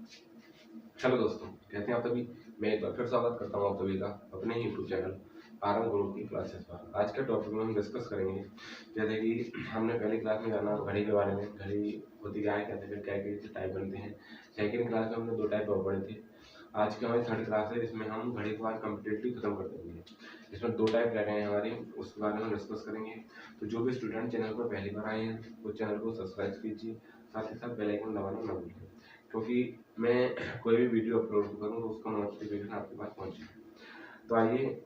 Hello दोस्तों, कहते हैं आप सभी। मैं एक बार फिर स्वागत करता हूँ आप सभी का अपने ही यूट्यूब चैनल आरंभ गुरु की क्लासेस पर। आज के टॉपिक में हम डिस्कस करेंगे जैसे कि हमने पहली क्लास में जाना घड़ी के बारे में। घड़ी होती क्या है, कहते हैं, क्या क्या टाइप बनते हैं। सेकेंड क्लास में हमने 2 टाइप और पढ़े थे। आज की हमारी थर्ड क्लास है, इसमें हम घड़ी को आज कम्प्लीटली खत्म कर देंगे। इसमें 2 टाइप रह रहे हैं हमारे, उसके बारे में हम डिस्कस करेंगे। तो जो भी स्टूडेंट चैनल पर पहली बार आए हैं वो चैनल को सब्सक्राइब कीजिए, साथ ही साथ बेल आइकन दबाना ना भूलिए, क्योंकि मैं कोई भी वीडियो अपलोड करूँ तो उसका नोटिफिकेशन आपके पास पहुंचे। तो आइए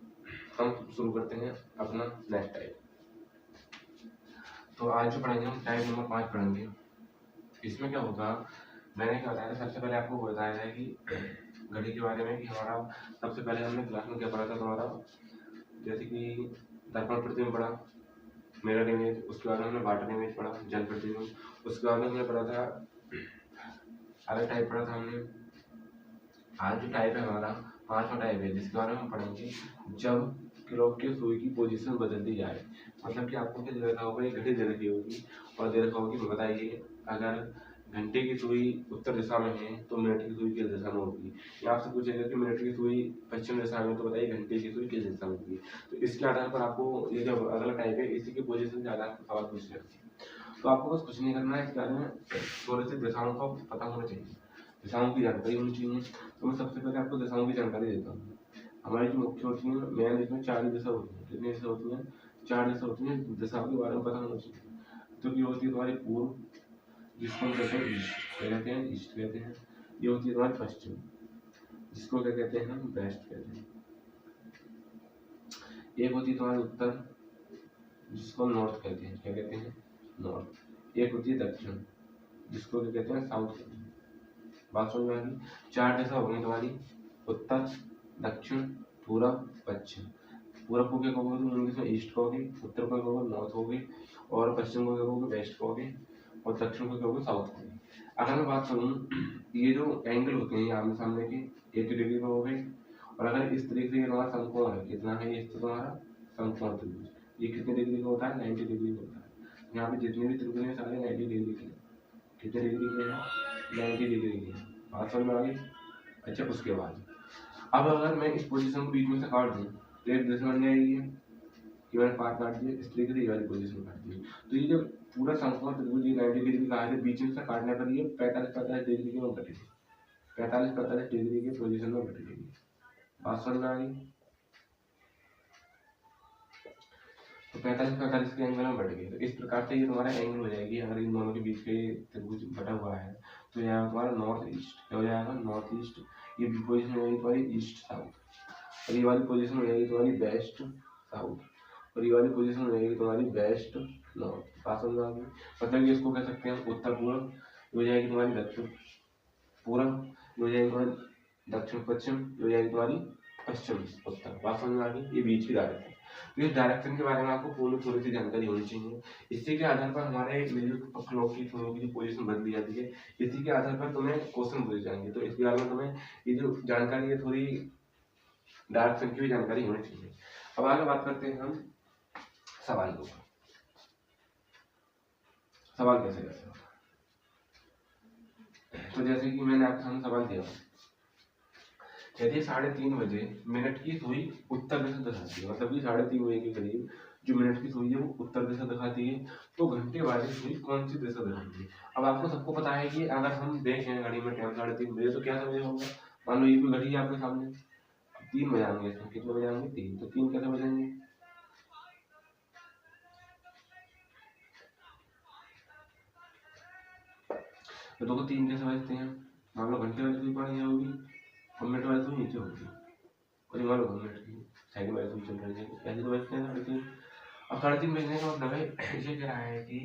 हम शुरू करते हैं अपना नेक्स्ट टाइप। तो आज जो पढ़ेंगे हम टाइप नंबर 5 पढ़ेंगे। इसमें क्या होगा, मैंने क्या बताया था, सबसे पहले आपको बताया है कि घड़ी के बारे में कि हमारा सबसे पहले हमने क्लास में क्या पढ़ा था तुम्हारा, जैसे कि दर्पण प्रतिबिंब पढ़ा, मिरर इमेज, उसके बाद हमने वाटर इमेज पढ़ा, जल प्रतिबिंब, उसके बाद हमने पढ़ा था अलग टाइप पढ़ा था हमने। आज जो टाइप है हमारा 5वां टाइप है, जिसके बारे में हम पढ़ेंगे जब क्लॉक के सुई की पोजीशन बदलती जाए। मतलब कि आपको क्या दे रखा होगा, एक घड़ी दे रखी होगी और दे रखा होगी, बताइए अगर घंटे की सुई उत्तर दिशा में है तो मिनट की सुई किस दिशा में होगी। या आपसे पूछेगा कि मिनट की सुई पश्चिम दिशा में, तो बताइए घंटे की सुई किस दिशा में होगी। तो इसके आधार पर आपको ये जो अगला टाइप है इसी के पोजीशन के आधार पर सवाल पूछ रहे हैं। तो आपको बस कुछ नहीं करना है, इसके बारे में थोड़े से दिशाओं का पता होना चाहिए, दिशाओं की जानकारी होनी चाहिए। तो मैं सबसे पहले आपको दिशाओं की जानकारी देता हूँ। हमारी जो मुख्य होती है मेन, इसमें 4 दिशा होती है। कितनी दिशा होती है? 4 दिशा होती है। दिशाओं के बारे में पता होना चाहिए। तो ये होती है तुम्हारी पूर्व, जिसको हम कहते हैं ईस्ट, क्या कहते हैं? ईस्ट कहते हैं। ये होती है तुम्हारी पश्चिम, जिसको क्या कहते हैं? हम वेस्ट कहते हैं। एक होती है तुम्हारी उत्तर, जिसको हम नॉर्थ कहते हैं। क्या कहते हैं? नॉर्थ। एक होती है दक्षिण, जिसको क्या कहते हैं? साउथ कहते हैं। बात समझ में आ गई? 4 दिशा हो गई तुम्हारी, उत्तर, दक्षिण, पूरब, पश्चिम। पूरब को क्या कहोगे तुम इंग्लिश में? ईस्ट कहोगे। उत्तर को क्या कहोगे? नॉर्थ कहोगे। और पश्चिम को क्या कहोगे? वेस्ट कहोगे। और दक्षिण को क्या कहोगे? साउथ कहोगे। अगर मैं बात करूँ, ये जो एंगल होते हैं आमने सामने के, 80 डिग्री में हो गए। और अगर इस तरीके से ये तुम्हारा समकोण है, कितना है ये तुम्हारा समकोण त्रिभुज, ये कितने डिग्री का होता है? 90 डिग्री का होता है। यहाँ पे जितने भी त्रिभुज हैं सारे 90 डिग्री के। कितने डिग्री के हैं? 90 डिग्री के। बात समझ में आ गई? अच्छा, उसके बाद अब अगर मैं इस पोजीशन को बीच में से काट दूं तो एक दिशा बन जाएगी कि मैंने पार्ट काट दिया, इस तरीके से ये वाली पोजीशन काट दी। तो ये जो पूरा समकोण त्रिभुज ये 90 डिग्री का है, बीच में से काटने पर ये 45 डिग्री के में कटेगी। 45 डिग्री के पोजीशन में कटेगी। बात समझ में आ गई? तो 45 के एंगल में बढ़ गए। तो इस प्रकार से ये तुम्हारा एंगल हो जाएगी। अगर इन दोनों के बीच के त्रिभुज बटा हुआ है तो यहाँ तुम्हारा नॉर्थ ईस्ट क्या हो जाएगा? North east. ये पोजीशन हो जाएगी तुम्हारी ईस्ट साउथ। और ये वाली पोजीशन हो जाएगी तुम्हारी वेस्ट साउथ। और ये वाली पोजीशन हो जाएगी तुम्हारी वेस्ट नॉर्थ। बात समझ में आ गई? मतलब ये इसको कह सकते हैं उत्तर पूर्व, हो जाएगी तुम्हारी दक्षिण पूर्व, हो जाएगी तुम्हारी दक्षिण पश्चिम, हो जाएगी तुम्हारी पश्चिम उत्तर। बात समझ में आ गई? ये बीच की डायरेक्शन। तो इस डायरेक्शन के बारे में आपको पूरी थोड़ी सी जानकारी होनी चाहिए। इसी के आधार पर हमारे क्लॉक की पोजीशन बदली जाती है। इसी के आधार पर तुम्हें क्वेश्चन पूछे जाएंगे। तो इसके बारे में तुम्हें ये जो जानकारी है थोड़ी डायरेक्शन की भी जानकारी होनी चाहिए। अब आगे बात करते हैं हम सवाल को। सवाल कैसे करते हैं? तो जैसे कि मैंने आपके सामने सवाल दिया, यदि 3:30 बजे मिनट की सुई उत्तर दिशा दिखाती है, मतलब कि 3:30 बजे के करीब जो मिनट की सुई है वो उत्तर दिशा दिखाती है, तो घंटे वाली सुई कौन सी दिशा दिखाती है? अब आपको सबको पता है कि अगर हम देखें घड़ी में टाइम 3:30 बजे, तो क्या समय होगा? मान लो ये कोई घड़ी है आपके सामने, 3 बजाएंगे इसमें, कितने बजाएंगे? 3। तो 3 कैसे बजाएंगे? तो देखो 3 कैसे बजते हैं। मान लो घंटे वाली सुई पड़ी होगी और मिनट वाली सुई नीचे होगी, और ये मान लो मिनट की सेकंड वाली सुई चल रही है, कैसे तो बजते हैं 3:30। अब 3:30 बजने का मतलब है, ये कह रहा है कि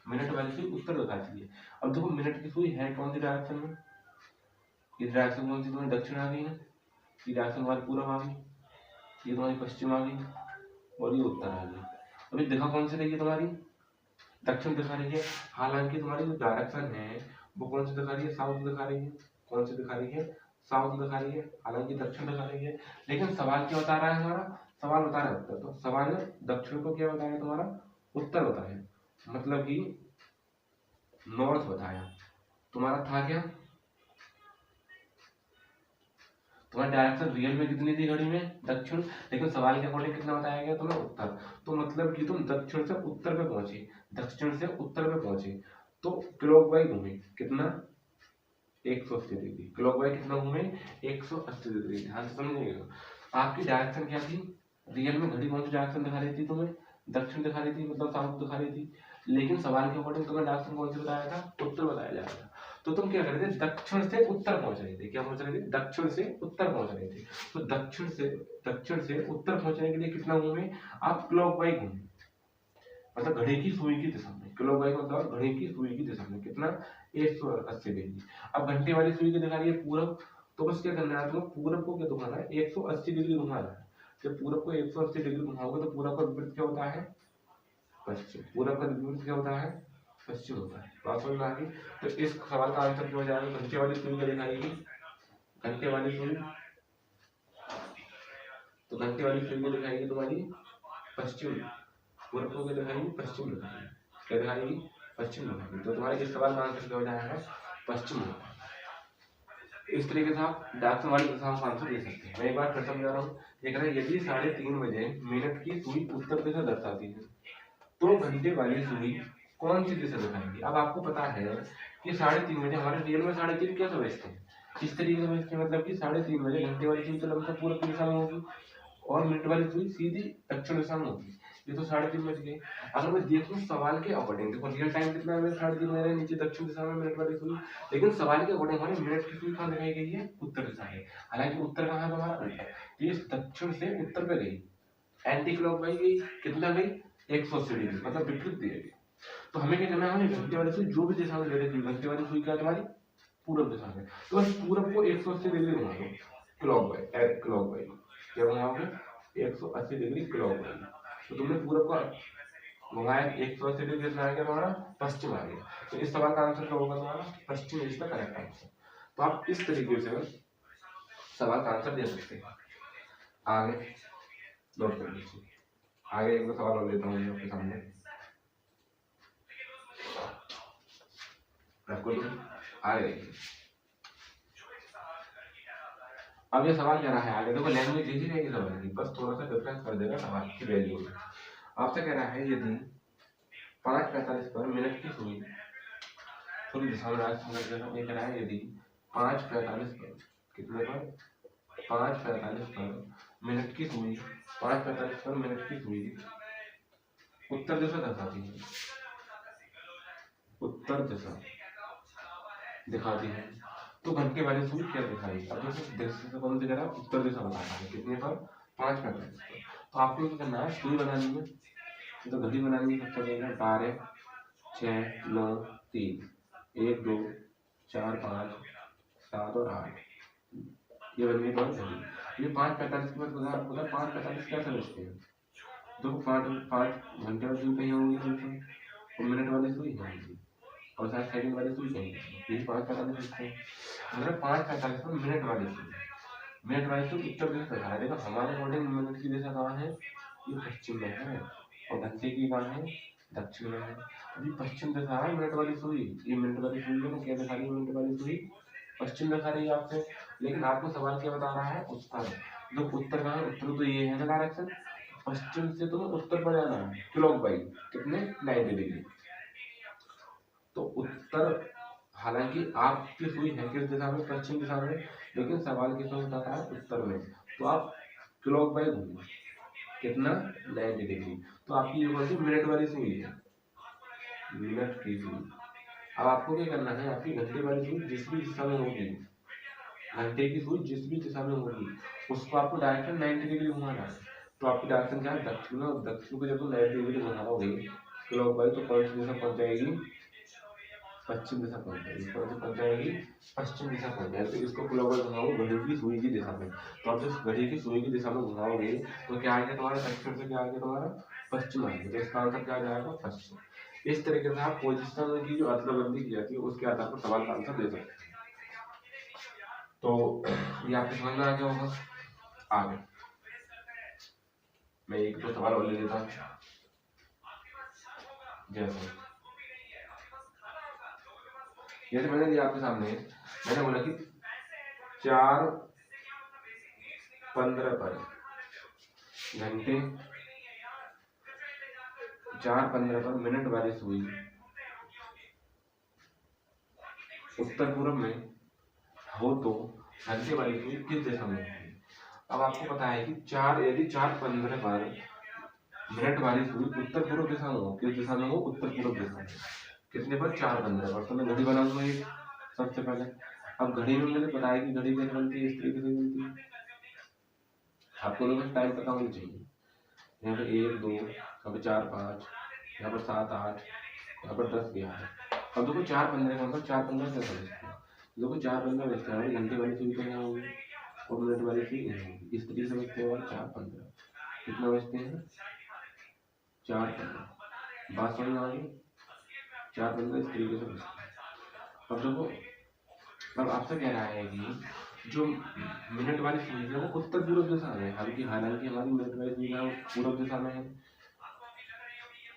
मिनट वाली सुई उत्तर दिखाती है। अब देखो मिनट की सुई है कौन सी डायरेक्शन में? ये डायरेक्शन कौन सी तुम्हारी? दक्षिण आ गई है। ये डायरेक्शन तुम्हारी पूर्व आ गई, ये तुम्हारी पश्चिम आ गई, और ये उत्तर आ गई। अभी दिखा कौन सी रही है तुम्हारी? दक्षिण दिखा रही है। हालांकि तुम्हारी जो डायरेक्शन है वो कौन सी दिखा रही है? साउथ दिखा रही है। कौन सी दिखा रही है? साउथ दिखा रही है। हालांकि दक्षिण दिखा रही है, लेकिन सवाल क्या बता रहा है हमारा? सवाल बता रहा है उत्तर। तो सवाल ने दक्षिण को क्या बताया तुम्हारा? उत्तर बताया, मतलब कि नॉर्थ बताया। तुम्हारा था क्या? तुम्हारी डायरेक्शन रियल में कितनी थी घड़ी में, दक्षिण, लेकिन सवाल के अकॉर्डिंग कितना बताया गया तुम्हें, उत्तर। तो मतलब कि तुम दक्षिण से उत्तर पे पहुंचे, दक्षिण से उत्तर पे पहुंचे, तो क्लॉकवाइज घूमे कितना, 180 डिग्री। क्लॉकवाइज कितना घूमे, 180 डिग्री। ध्यान से समझिएगा। आपकी डायरेक्शन क्या थी, रियल में घड़ी कौन सी डायरेक्शन दिखा रही थी तुम्हें, दक्षिण दिखा रही थी, मतलब साउथ दिखा रही थी, लेकिन सवाल के अकॉर्डिंग तुम्हें डायरेक्शन कौन सी बताया था, उत्तर बताया जा रहा था। तो तुम क्या कर रहे थे, दक्षिण से उत्तर पहुंच रहे थे। क्या पहुंच रहे थे, दक्षिण से उत्तर पहुंच रहे थे। तो दक्षिण से उत्तर पहुंचने के लिए कितना घूमे, आप क्लॉकवाइज घूमे, मतलब घड़ी की सुई की दिशा में। क्लॉकवाइज मतलब घड़ी की सुई की दिशा में कितना, 180 डिग्री। अब घंटे वाली सुई की दिखा रही है पूरब, तो बस क्या करना है तुम्हें, पूरब को क्या घुमाना है, 180 डिग्री घुमाना है। जब पूरब को 180 डिग्री घुमाओगे तो पूरब का विपरीत क्या होता है, पश्चिम। पूरब का विपरीत क्या होता है, पश्चिम होता है। बात समझ में आ गई। तो इस सवाल का आंसर क्या हो जाएगा, घंटे वाली सुई क्या दिखाएगी, घंटे वाली सुई, तो घंटे वाली सुई क्या दिखाएगी तुम्हारी, पश्चिम। पूरब को क्या दिखाएगी, पश्चिम दिखाएगी। क्या दिखाएगी, पश्चिम दिखाएगी। तो तुम्हारे इस सवाल का आंसर क्या हो जाएगा, पश्चिम होगा। इस तरीके से आप डायरेक्शन वाली दिशा का आंसर दे सकते हैं। मैं एक बार फिर समझा रहा हूँ। देख रहे हैं, यदि 3:30 बजे मिनट की सुई उत्तर दिशा दर्शाती है, तो घंटे वाली सुई कौन सी दिशा दिखाएगी। अब आपको पता है कि 3:30 बजे हमारे रियल में 3:30 क्या समझते हैं, इस तरीके से समझते हैं, मतलब कि 3:30 बजे घंटे वाली सुई तो लंबा पूरब की दिशा में होगी, और मिनट वाली सुई सीधी दक्षिण दिशा में होगी। ये तो 3:30 बज गए। अगर मैं देखूं सवाल के अकॉर्डिंग, देखो रियल टाइम कितना है, 3:30 बज रहे, नीचे दक्षिण दिशा में मिनट वाली सुई, लेकिन सवाल के अकॉर्डिंग हमारी मिनट की सुई कहाँ दिखाई गई है, उत्तर दिशा में। हालांकि उत्तर कहाँ है हमारा, उत्तर। ये दक्षिण से उत्तर पे गई, एंटी क्लॉकवाइज गई, कितना गई, 180 डिग्री, मतलब विपरीत दिएगी। तो हमें क्या करना है, घंटे वाली सुई जो भी दिशा में ले रही थी, घंटे वाली सुई क्या तुम्हारी, पूरब दिशा में, तो बस पूरब को 180 डिग्री घुमा दो, क्लॉकवाइज। क्लॉकवाइज क्या घुमाओगे, 180 डिग्री क्लॉकवाइज। तो तुमने पूरब को घुमाया, 180 डिग्री से आ गया तुम्हारा पश्चिम आ गया। तो इस सवाल का आंसर क्या होगा तुम्हारा, पश्चिम इसका करेक्ट आंसर। तो आप इस तरीके से सवाल का आंसर दे सकते हैं। आगे नोट कर लीजिए। आगे एक दो सवाल और लेता हूँ आपके सामने, आपको तो आगे। अब ये सवाल कह रहा है आगे, देखो लैंग्वेज इजी रहेगी सवाल की, बस थोड़ा सा डिफरेंस कर देगा सवाल की वैल्यू में। आपसे कह रहा है यदि 5:45 पर मिनट की सुई, थोड़ी दिशा में ये कह रहा है यदि 5:45 पर, कितने पर, 5:45 पर मिनट की सुई, 5:45 पर मिनट की सुई उत्तर दिशा दर्शाती है, उत्तर दिशा दिखाती है, तो घंटे वाली सुई क्या दिखाएगी। अब देखो दिशा से कौन सी कह रहा है, उत्तर दिशा बता रहा है, कितने पर, 5:45 पर। तो आपको क्या करना है, सुई बनानी है, तो घड़ी बनानी है। सबसे पहले 12, 6, 9, 3, 1, 2, 4, 5, 7 और 8, ये बन गई कौन घड़ी। ये 5:45 के बाद बोला 5:45 क्या समझते हैं, देखो 5 घंटे वाली सुई कहीं होंगी, और मिनट वाली सुई होंगी, और शायद सेकंड वाली सुई कहीं, यही 5:45 लिखते हैं। मतलब 5:45 पर मिनट वाली सुई, मिनट वाली सुई उत्तर दिशा दिखा है। देखो हमारे अकॉर्डिंग मिनट की दिशा कहाँ है, ये पश्चिम में है, और घंटे की कहाँ है, दक्षिण में है। अभी पश्चिम दिखा है मिनट वाली सुई, ये मिनट वाली सुई है ना, क्या दिखा रही है मिनट वाली सुई, पश्चिम दिखा रही है आपसे। लेकिन आपको सवाल क्या बता रहा है, उत्तर। जो उत्तर कहाँ है, उत्तर तो ये है ना डायरेक्शन, पश्चिम से तुम्हें उत्तर पर जाना है क्लॉकवाइज, कितने, 90 डिग्री। तो उत्तर, हालांकि आपकी सुई है किस दिशा में, पश्चिम दिशा में, लेकिन सवाल किस में बताता है, उत्तर में। तो आप क्लॉकवाइज घूमिए, कितना, 90 डिग्री। तो आपकी ये कौन सी मिनट वाली सुई है, मिनट की सुई। अब आपको क्या करना है, आपकी घंटे वाली सुई जिस भी दिशा में होगी, घंटे की सुई जिस भी दिशा में होगी, उसको आपको डायरेक्शन 90 डिग्री घुमाना है। तो आपकी डायरेक्शन क्या है, दक्षिण में, और दक्षिण को जब तुम 90 डिग्री घुमाओगे क्लॉकवाइज, तो कौन सी दिशा पहुंच जाएगी, पश्चिम दिशा पहुंच जाएगी। कौन सी पहुंच जाएगी, पश्चिम दिशा पहुंच जाएगी। तो इसको क्लॉकवाइज घुमाओ घड़ी की सुई की दिशा में, तो आप जब घड़ी की सुई की दिशा में घुमाओगे तो क्या आएगा तुम्हारा, दक्षिण से क्या आएगा तुम्हारा, पश्चिम आएगा। तो इसका आंसर क्या आ जाएगा, पश्चिम। इस तरीके से आप पोजिशन की जो अदला-बदली की जाती है उसके आधार पर सवाल का आंसर दे सकते हैं। तो ये आपको समझ में आ गया होगा। आगे मैं एक दो सवाल और ले लेता हूँ। जैसे मैंने दिया आपके सामने, मैंने बोला कि 4 15 पर घंटे, 4:15 पर मिनट वाली सुई उत्तर पूर्व में हो तो घंटे वाली सुई किस दिशा में होगी। अब आपको पता है कि यदि 4:15 पर मिनट वाली सुई उत्तर पूर्व दिशा में हो, किस दिशा में हो, उत्तर पूर्व दिशा में। कितने पर, 4:15 पर। तो मैं घड़ी बनाऊंगा एक सबसे पहले। अब घड़ी में मुझे पता है कि घड़ी कैसे बनती है, इस तरीके से बनती है। आपको लोगों को टाइम पता होना चाहिए। यहाँ पर 1 2, यहाँ पर 4 5, यहाँ पर 7 8, यहाँ पर 10 11। अब देखो 4:15 का मतलब 4:15 कैसे बजते हैं। देखो 4:15 बजते हैं, घंटे वाली सुई तो यहाँ होगी और मिनट वाली सुई यहाँ होगी। इस तरीके से बजते हैं। 4:15 कितना बजते हैं, 4:15। बात समझ में आ गई। 4:15 इस तरीके से बजते हैं। अब देखो, अब आपसे कह रहा है कि जो मिनट वाली सुई है वो उत्तर पूर्व दिशा में है। हालांकि हमारी मिनट वाली सुई पूर्व दिशा में है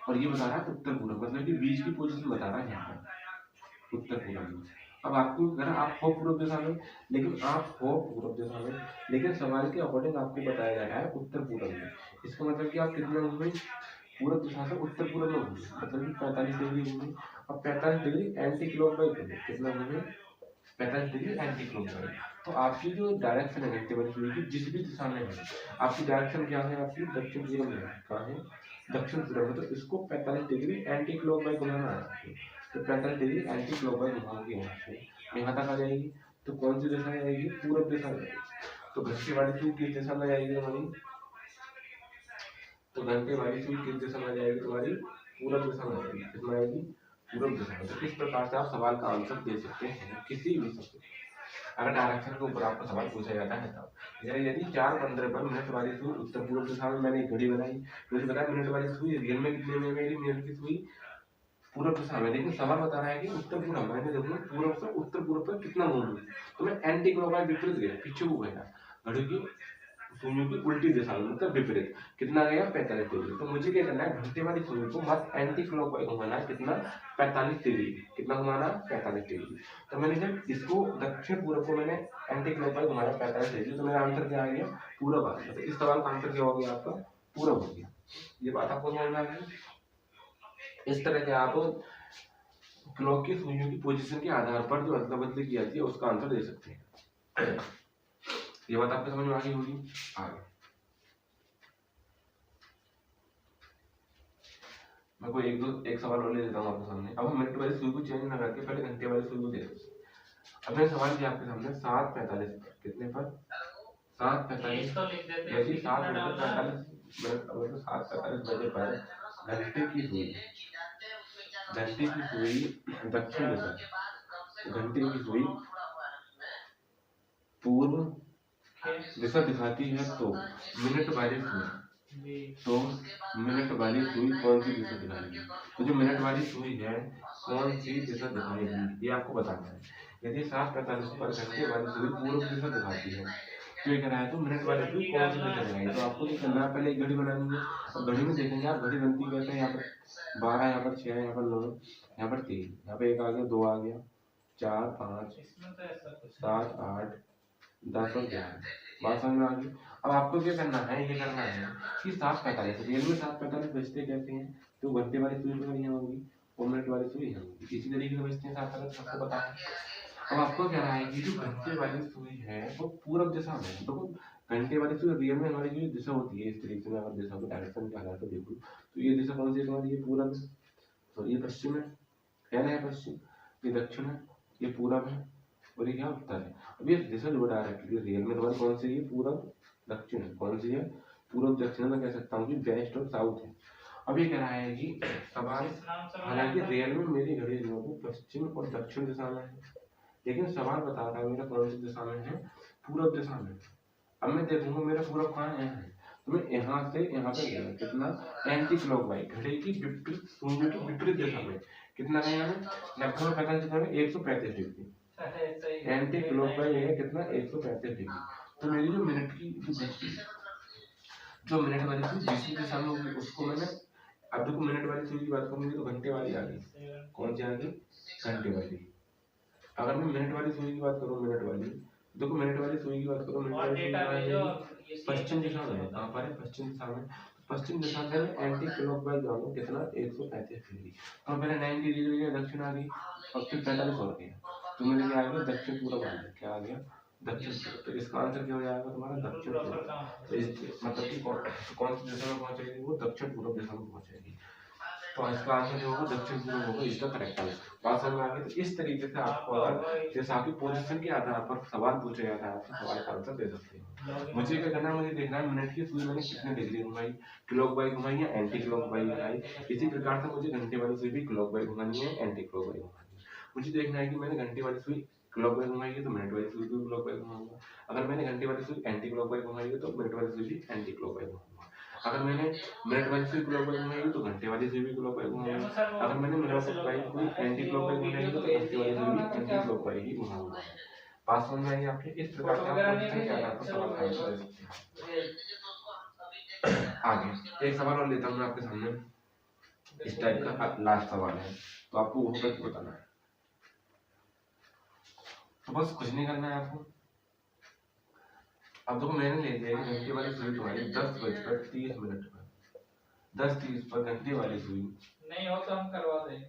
और ये बता रहा है उत्तर पूर्व, मतलब कि बीच की पोजीशन बता रहा है यहाँ पर उत्तर पूर्व में। अब आपको अगर आप हो पूर्व दिशा में, लेकिन सवाल के अकॉर्डिंग आपको बताया जा रहा है उत्तर पूर्व में। इसका मतलब कि आप कितना घूमे, पूर्व दिशा से उत्तर पूर्व में घूमे, मतलब कि 45 डिग्री घूमे। अब 45 डिग्री एंटी क्लॉकवाइज घूमे, कितना घूमे, 45 डिग्री एंटी क्लॉकवाइज। तो आपकी जो डायरेक्शन है घंटे वाली सुई की, जिस भी दिशा में है, आपकी डायरेक्शन क्या है, आपकी दक्षिण पूर्व में है। कहाँ है, दक्षिण पूर्व में। तो इसको 45 डिग्री एंटी क्लॉकवाइज घुमाना है। तो 45 डिग्री एंटी क्लॉकवाइज घुमाओगे यहाँ से यहाँ तक आ जाएगी। तो कौन सी दिशा में जाएगी, पूर्व दिशा में जाएगी। तो घंटे वाली सुई किस दिशा में जाएगी हमारी, तो घंटे वाली सुई किस दिशा में जाएगी तुम्हारी, पूर्व दिशा में जाएगी। किसमें आएगी, पूर्व दिशा में। तो इस प्रकार से आप सवाल का आंसर दे सकते हैं किसी भी सब्जेक्ट, अगर डायरेक्शन के ऊपर आपको सवाल पूछा जाता है तब। यदि 4:15 पर मिनट वाली सुई उत्तर पूर्व दिशा में, मैंने घड़ी बनाई, मुझे बताया मिनट वाली सुई रियल में कितने में मेरी मिनट की सुई पूर्व दिशा में, लेकिन सवाल बता रहा है कि उत्तर पूर्व। मैंने देखो पूर्व से उत्तर पूर्व पर कितना मूव, तो मैं एंटी क्लॉकवाइज विपरीत गया, पीछे को गया, घड़ी की सुइयों की उल्टी दिशा में, मतलब विपरीत। कितना गया, 45 डिग्री। तो मुझे क्या करना है, घंटे वाली सुई को बस एंटी क्लॉकवाइज घुमाना है। कितना, 45 डिग्री। कितना घुमाना, 45 डिग्री। तो मैंने जब इसको दक्षिण पूर्व को मैंने एंटी क्लॉकवाइज घुमाया 45 डिग्री, तो मेरा आंसर क्या आ गया, पूर्व आ गया। तो इस सवाल का आंसर क्या हो गया आपका, पूर्व हो गया। ये बात आपको समझ में आ गई। इस तरह से आप क्लॉक की सुइयों की पोजीशन के आधार पर जो अदला बदली की जाती है उसका आंसर दे सकते हैं। ये बात आपको समझ में आ गई होगी। आगे मैं कोई एक सवाल और ले लेता हूँ आपके सामने। अब हम मिनट वाली सुई को चेंज ना करके पहले घंटे वाली सुई को दे देते हैं। अब मैं सवाल किया आपके सामने 7:45 पर, कितने पर, 7:45, यदि 7:45 मिनट, मतलब 7:45 बजे पर घंटे की सुई दक्षिण दिशा, घंटे की सुई पूर्व दिशा दिखाती है, तो मिनट वाली सुई कौन सी दिशा दिखाएगी। तो जो मिनट वाली सुई है कौन सी दिशा दिखाएगी, ये आपको बताना है। यदि 7:45 पर घंटे वाली सुई पूर्व दिशा दिखाती है, तो ये कह रहा है तो मिनट वाली सुई कौन सी दिशा दिखाएगी। तो आपको क्या करना है, पहले एक घड़ी बनानी है। और घड़ी में देखेंगे आप घड़ी बनती कैसे है, यहाँ पर 12, यहाँ पर 6, यहाँ पर 9, यहाँ पर 3, यहाँ पे 1 आ गया, 2 आ गया, 4 5 7 8 10 और 11। बात समझ में आ गई। अब आपको क्या करना है, ये करना है कि 7:45 रियल में 7:45 बजते कैसे हैं, तो घंटे वाली सुई तो यहाँ होगी और मिनट वाली सुई यहाँ होगी। इसी तरीके से बजते हैं 7:45, सबको पता है। अब आपको क्या रहा है कि जो घंटे वाली सुई है वो पूरब दिशा में है। देखो घंटे वाली सुई रियल में हमारी जो दिशा होती है, इस तरीके से अगर दिशा को डायरेक्शन के आधार पर देखो तो ये दिशा कौन सी है तुम्हारी, ये पूरब है, तो ये पश्चिम है ना, ये पश्चिम, ये दक्षिण है, ये पूरब है और ये क्या उत्तर है। अब ये दिशा जो डायरेक्टली रियल में तुम्हारी कौन सी है, पूरब दक्षिण है। कौन सी है, पूरब दक्षिण। मैं कह सकता हूँ कि वेस्ट और साउथ है। अब ये कह रहा है कि सवाल, हालांकि रियल में मेरी घड़ी जो है पश्चिम और दक्षिण दिशा में है, लेकिन सवाल बता रहा है मेरा कौन सी दिशा में है, पूरब दिशा में। अब मैं देखूंगा मेरा पूरब कहाँ है, तो मैं यहाँ से यहाँ पे गया, कितना, एंटी क्लॉकवाइज, घड़ी की विपरीत, सूर्य की विपरीत दिशा में। कितना गया मैं, लगभग 45 में 135 डिग्री एंटी क्लॉकवाइज है, कितना, 135 डिग्री। तो मेरी जो मिनट की जो मिनट वाली सुई जिस दिशा में होगी उसको मैंने, अब देखो मिनट वाली सुई की बात करूंगी तो घंटे वाली आ गई, कौन सी आ गई, घंटे वाली। अगर मैं मिनट वाली सुई की बात करूँ, मिनट वाली, देखो मिनट वाली सुई की बात करूँ, मिनट वाली सुई पश्चिम दिशा में है, कहाँ पर है, पश्चिम दिशा में। पश्चिम दिशा से एंटी क्लॉकवाइज जाऊंगा कितना, 135 डिग्री। तो पहले 90 डिग्री दक्षिण आ गई और फिर 45 हो गया, तो मेरे क्या आ गया, दक्षिण पूर्व आ गया। क्या आ गया, दक्षिण पूर्व। तो इसका आंसर क्या हो जाएगा तुम्हारा, दक्षिण पूर्व। तो इस मतलब कि कौन सी दिशा में पहुंचेगी, वो दक्षिण पूर्व दिशा में पहुंचेगी। तो इसका आंसर जो होगा दक्षिण पूर्व होगा, इसका करेक्ट आंसर। बात समझ में आ गई। तो इस तरीके से आपको अगर जैसे आपकी पोजीशन के आधार पर सवाल पूछे जाता है, आपको सवाल का आंसर दे सकते हैं। मुझे क्या करना है, मुझे देखना है मिनट की सुई मैंने कितने डिग्री घुमाई, क्लॉकवाइज घुमाई या एंटी क्लॉकवाइज घुमाई। इसी प्रकार से मुझे घंटे वाली सुई भी क्लॉकवाइज घुमानी है, एंटी क्लॉकवाइज घुमानी है। मुझे देखना है कि मैंने घंटे वाली सुई क्लॉकवाइज घुमाई है तो मिनट वाली सुई भी क्लॉकवाइज घुमाऊंगा। अगर मैंने घंटे वाली सुई एंटी क्लॉकवाइज घुमाई है तो मिनट वाली सुई भी एंटी क्लॉकवाइज घुमाऊंगा। अगर मैंने मिनट वाली सुई क्लॉकवाइज घुमाई तो घंटे वाली सुई भी क्लॉकवाइज घुमाऊंगा। अगर मैंने मिनट वाली सुई एंटी क्लॉकवाइज घुमाई तो घंटे वाली सुई भी एंटी क्लॉकवाइज ही घुमाऊंगा। बात समझ में आई आपके। इस प्रकार से आप क्वेश्चन के आधार पर सवाल का आंसर दे सकते हैं। आगे एक सवाल और लेता हूं मैं आपके सामने, इस टाइप का लास्ट सवाल है, तो आपको वो करके बताना है। तो बस कुछ नहीं करना है आपको। अब देखो मैंने ले लिया है घंटे वाली सुई तुम्हारी 10:30 पर, 10:30 पर घंटे वाली सुई नहीं हो तो हम करवा दें।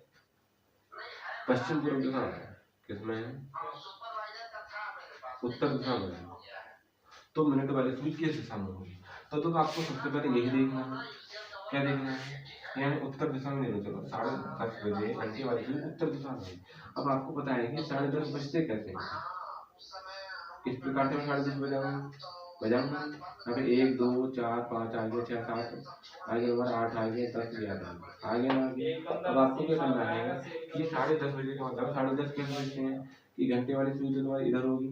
पश्चिम पूर्व दिशा है, किसमें है, उत्तर दिशा में है। तो मिनट वाली सुई किस दिशा में होगी। तो आपको सबसे पहले यही देखना है, क्या देखना है, यानी उत्तर दिशा में लेना। चलो 10:30 बजे घंटे वाली सुई उत्तर दिशा में। अब आपको पता है कि 10:30 बजते कैसे हैं। इस प्रकार से मैं 10:30 बजाऊंगा। अगर 1 2 4 5 आ गया, 6 7 आगे, नंबर 8 आ गया, 10 11 आगे ना आगे। अब आपको क्या करना है कि 10:30 बजे का मतलब 10:30 कैसे बजते हैं कि घंटे वाली सुई तो तुम्हारी इधर होगी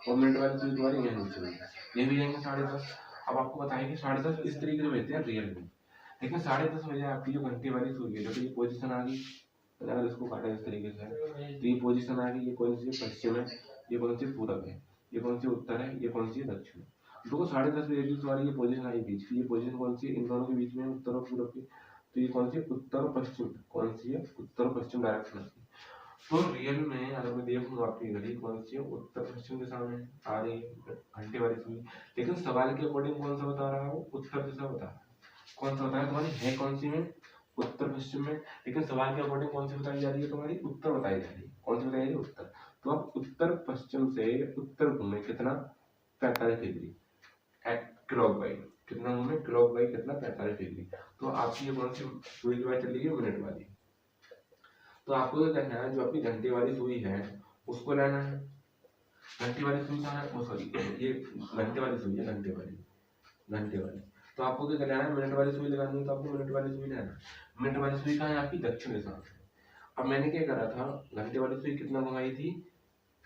और मिनट वाली सुई तुम्हारी यहाँ नीचे होगी, ये भी जाएंगे 10:30। अब आपको बताएं कि 10:30 इस तरीके से बजते हैं रियल में, लेकिन 10:30 बजे आपकी जो घंटे वाली सुई है, जो ये पोजीशन आ गई, अगर इसको काटा इस तरीके से तो ये पोजीशन आ गई, ये कौन सी पश्चिम है, ये कौन सी पूरब है, ये कौन सी उत्तर है, ये कौन सी दक्षिण। देखो 10:30 बजे की तुम्हारी ये पोजीशन आई बीच की, ये पोजीशन कौन सी है, इन दोनों के बीच में उत्तर और पूरब की। तो ये कौन सी है, उत्तर और पश्चिम, कौन सी है, उत्तर और पश्चिम डायरेक्शन की। तो रियल में अगर मैं देखूँ आपकी घड़ी कौन सी है, उत्तर पश्चिम दिशा में आ रही है घंटे वाली सुई, लेकिन सवाल के अकॉर्डिंग कौन सा बता रहा है, वो उत्तर दिशा बता रहा है। कौन सा बता रहा है, तुम्हारी है कौन सी में, उत्तर पश्चिम में, लेकिन सवाल के अकॉर्डिंग कौन सी बताई जा रही है, तुम्हारी उत्तर बताई जा रही है। कौन सी बताई जा रही है, उत्तर। तो आप उत्तर पश्चिम से उत्तर घूमे कितना, 45 डिग्री क्लॉकवाइज, कितना घूमे क्लॉकवाइज, कितना 45 डिग्री। तो आपकी ये कौन सी सुई की बात चल रही है, मिनट वाली। तो आपको क्या करना है, जो आपकी घंटे वाली सुई है उसको लेना है। घंटे वाली सुई कहाँ है, सॉरी ये घंटे वाली सुई है, घंटे वाली। तो आपको क्या करना है, मिनट वाली सुई लगानी है, तो आपको मिनट वाली सुई लेना। मिनट वाली सुई कहाँ है, आपकी दक्षिण दिशा में। अब मैंने क्या करा था, घंटे वाली सुई कितना घुमाई थी,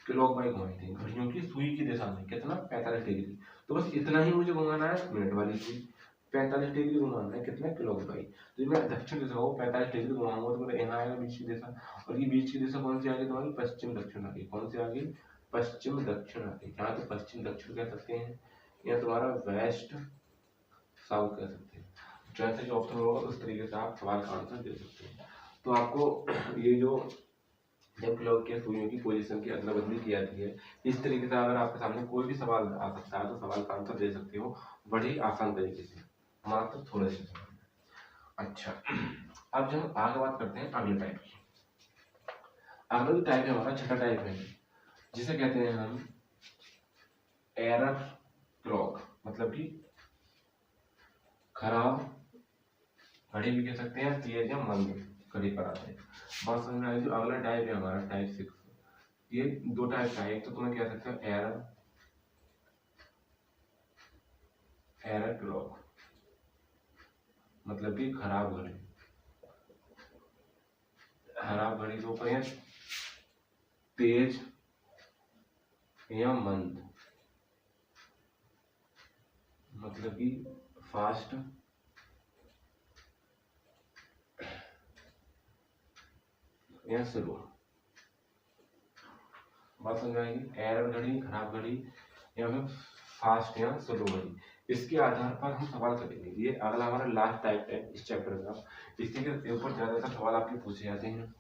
क्लॉकवाइज घुमाई थी, घड़ियों की सुई की दिशा में कितना, 45 डिग्री। तो बस इतना ही मुझे घुमाना है, मिनट वाली सुई 45 डिग्री घुमाना है, कितना, क्लॉकवाइज। तो मैं दक्षिण दिशा को 45 डिग्री घुमाऊंगा तो मेरा यहाँ आएगा बीच की दिशा, और ये बीच की दिशा कौन सी आ गई तुम्हारी, पश्चिम दक्षिण आ गई। कौन सी आ गई, पश्चिम दक्षिण आ गई। यहाँ तो पश्चिम दक्षिण कह सकते हैं, या तुम्हारा वेस्ट साउथ कह सकते हैं। जैसे जो ऑप्शन होगा उस तरीके से आप सवाल का आंसर दे सकते हैं। तो आपको ये जो जब क्लॉक के सुइयों की पोजीशन की अदला बदली की जाती है, इस तरीके से अगर आपके सामने कोई भी सवाल आ सकता है तो सवाल का आंसर दे सकते हो बड़ी आसान तरीके से, मात्र थोड़े से सवाल। अच्छा, अब जब आगे बात करते हैं अगले टाइप की। अगला जो टाइप है हमारा छठा टाइप है, जिसे कहते हैं हम एरर क्लॉक, मतलब कि खराब घड़ी भी कह सकते हैं, तेज या मंद घड़ी पर आते हैं। बात समझ में आई। जो अगला टाइप है हमारा टाइप 6, ये दो टाइप का है। एक तो तुम्हें कह सकते हो एरर क्लॉक, मतलब कि खराब घड़ी। खराब घड़ी जो कहें तेज या मंद, मतलब कि फास्ट या स्लो। बात समझ आएगी। एरर घड़ी, खराब घड़ी, या फिर फास्ट या स्लो घड़ी, इसके आधार पर हम सवाल करेंगे। ये अगला हमारा लास्ट टाइप है इस चैप्टर का। इसके ऊपर ज्यादातर सवाल आपके पूछे जाते हैं।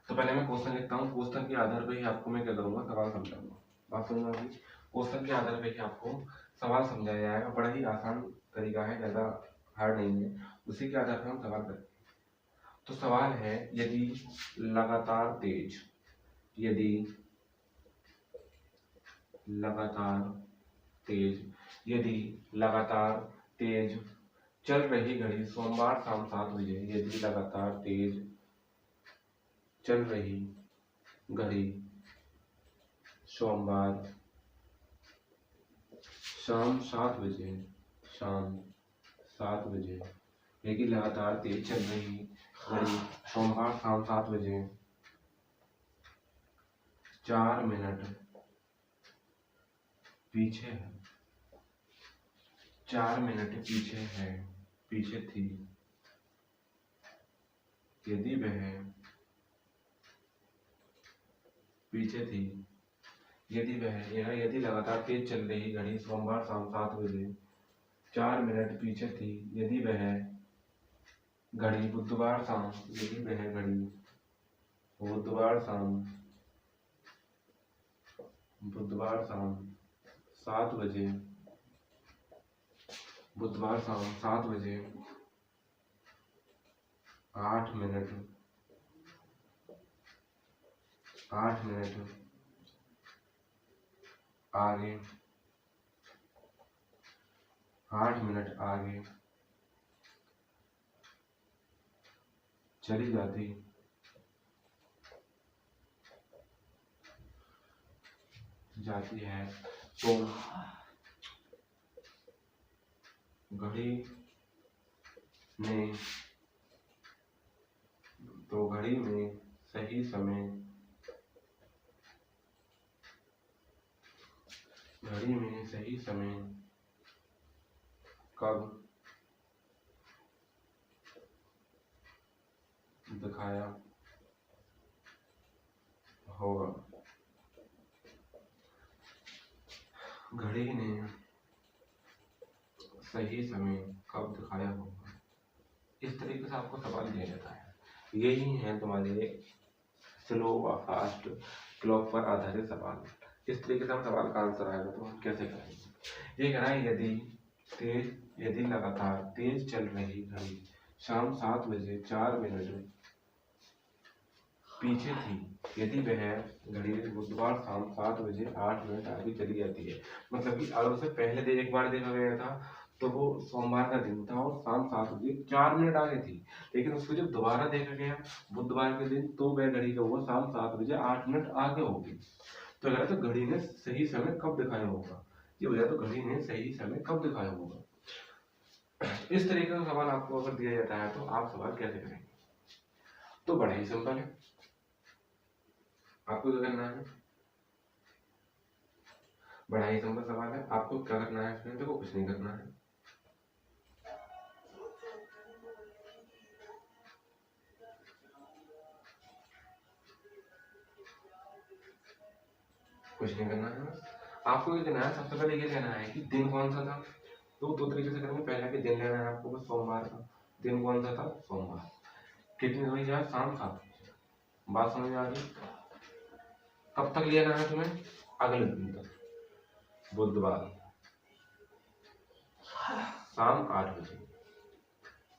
तो पहले मैं क्वेश्चन लिखता हूँ, क्वेश्चन के आधार पर ही आपको मैं क्या करूँगा, सवाल समझाऊंगा। बात समझ आएगी। क्वेश्चन के आधार पे आपको सवाल समझाया जाएगा, बड़ा ही आसान तरीका है, ज़्यादा हार्ड नहीं है, उसी के आधार पर हम सवाल करें। तो सवाल है, यदि लगातार तेज चल रही घड़ी सोमवार शाम 7 बजे, यदि लगातार तेज चल रही घड़ी सोमवार शाम 7 बजे यदि लगातार तेज चल रही घड़ी सोमवार शाम 7 बजे 4 मिनट पीछे थी, यदि लगातार तेज चल रही घड़ी सोमवार शाम 7 बजे 4 मिनट पीछे थी, यदि वह घड़ी बुधवार शाम 7 बजे 8 मिनट आगे चली जाती है तो घड़ी में सही समय कब दिखाया होगा। घड़ी ने सही समय कब दिखाया होगा, इस तरीके से आपको सवाल दिया जाता है। यही है तुम्हारे स्लो व फास्ट क्लॉक पर आधारित सवाल। इस तरीके से हम सवाल का आंसर आएगा तो हम कैसे करेंगे। ये कहना है, यदि लगातार तेज चल रही घड़ी शाम 7 बजे 4 मिनट पीछे थी, यदि वह घड़ी बुधवार शाम 7 बजे 8 मिनट आगे चली जाती है। मतलब कि अगर उसे पहले एक बार देखा गया था तो वो सोमवार का दिन था और शाम 7 बजे 4 मिनट आगे थी, लेकिन उसको जब दोबारा देखा गया बुधवार के दिन तो वह घड़ी का हुआ शाम 7 बजे 8 मिनट आगे होगी। तो लगा तो घड़ी ने सही समय कब दिखाया होगा, ये वजह तो घड़ी ने सही समय कब दिखाया होगा। इस तरीके का सवाल आपको अगर दिया जाता है तो आप सवाल कैसे करेंगे। तो बड़ा ही सिंपल है, आपको क्या करना है, बड़ा ही सिंपल सवाल है। आपको क्या करना है इसमें, देखो कुछ नहीं करना है, आपको ये कहना है, सबसे पहले ये कहना है कि दिन कौन सा था। तो दो तरीके से करेंगे, पहला कि दिन लेना है आपको बस सोमवार का, दिन कौन सा था, सोमवार। कितनी बजे यार, शाम 7 बजे। बात समझ में आ गई। कब तक लेना है तुम्हें, अगले दिन तक, बुधवार शाम 8 बजे,